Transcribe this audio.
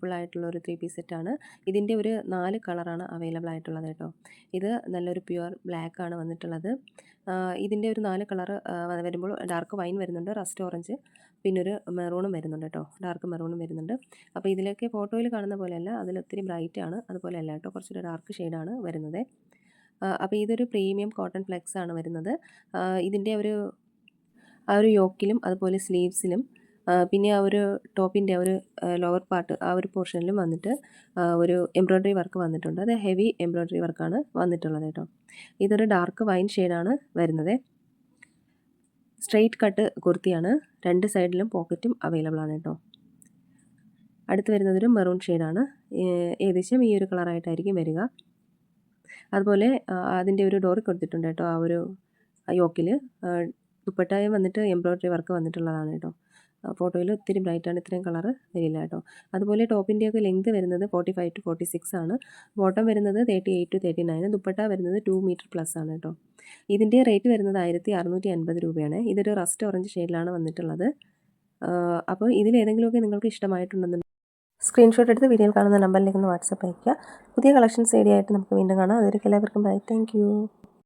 ഫുള്ളായിട്ടുള്ള ഒരു 3 പീസ് സെറ്റാണ്. ഇതിൻ്റെ ഒരു 4 കളറാണ് അവൈലബിൾ ആയിട്ടുള്ളത് കേട്ടോ. ഇത് നല്ലൊരു പ്യുവർ ബ്ലാക്ക് ആണ് വന്നിട്ടുള്ളത്. ഇതിൻ്റെ ഒരു 4 കളറ് വരുമ്പോൾ ഡാർക്ക് വൈൻ വരുന്നുണ്ട്, റസ്റ്റ് ഓറഞ്ച്, പിന്നെ ഒരു മെറൂണും വരുന്നുണ്ട് കേട്ടോ. ഡാർക്ക് മെറൂണും വരുന്നുണ്ട്. അപ്പോൾ ഇതിലൊക്കെ ഫോട്ടോയിൽ കാണുന്ന പോലെയല്ല, അതിലൊത്തിരി ബ്രൈറ്റ് ആണ്, അതുപോലെയല്ല കേട്ടോ, കുറച്ചൊരു ഡാർക്ക് ഷെയ്ഡാണ് വരുന്നത്. അപ്പോൾ ഇതൊരു പ്രീമിയം കോട്ടൺ ഫ്ലെക്സ് ആണ് വരുന്നത്. ഇതിൻ്റെ ആ ഒരു യോക്കിലും അതുപോലെ സ്ലീവ്സിലും പിന്നെ ആ ഒരു ടോപ്പിൻ്റെ ഒരു ലോവർ പാർട്ട് ആ ഒരു പോർഷനിലും വന്നിട്ട് ഒരു എംബ്രോയ്ഡറി വർക്ക് വന്നിട്ടുണ്ട്. അത് ഹെവി എംബ്രോയ്ഡറി വർക്കാണ് വന്നിട്ടുള്ളത് കേട്ടോ. ഇതൊരു ഡാർക്ക് വൈൻ ഷെയ്ഡാണ് വരുന്നത്. സ്ട്രെയിറ്റ് കട്ട് കുർത്തിയാണ്. 2 സൈഡിലും പോക്കറ്റും അവൈലബിൾ ആണ് കേട്ടോ. അടുത്ത് വരുന്നതൊരു മെറൂൺ ഷെയ്ഡാണ്. ഏകദേശം ഈ ഒരു കളറായിട്ടായിരിക്കും വരിക. അതുപോലെ അതിൻ്റെ ഒരു ഡോറി കൊടുത്തിട്ടുണ്ട് കേട്ടോ. ആ ഒരു യോക്കിൽ ദുപ്പട്ടായും വന്നിട്ട് എംബ്രോയ്ഡറി വർക്ക് വന്നിട്ടുള്ളതാണ് കേട്ടോ. ഫോട്ടോയിൽ ഒത്തിരി ബ്രൈറ്റാണ്, ഇത്രയും കളറ് വരില്ല കേട്ടോ. അതുപോലെ ടോപ്പിൻ്റെയൊക്കെ ലെങ്ത് വരുന്നത് 45 to 46 ആണ്. ബോട്ടം വരുന്നത് 38 to 39. ദുപ്പട്ട വരുന്നത് 2 മീറ്റർ പ്ലസ് ആണ് കേട്ടോ. ഇതിൻ്റെ റേറ്റ് വരുന്നത് 1650 രൂപയാണ്. ഇതൊരു റസ്റ്റ് ഓറഞ്ച് ഷെയ്ഡിലാണ് വന്നിട്ടുള്ളത്. അപ്പോൾ ഇതിലേതെങ്കിലുമൊക്കെ നിങ്ങൾക്ക് ഇഷ്ടമായിട്ടുണ്ടെന്നുണ്ടെങ്കിൽ സ്ക്രീൻഷോട്ട് എടുത്ത് വീഡിയോയിൽ കാണുന്ന നമ്പറിലേക്ക് ഒന്ന് വാട്സപ്പ് അയയ്ക്കുക. പുതിയ കളക്ഷൻസ് ഏരിയ ആയിട്ട് നമുക്ക് വീണ്ടും കാണാം. അതുവരെ എല്ലാവർക്കും ബൈ. Thank you.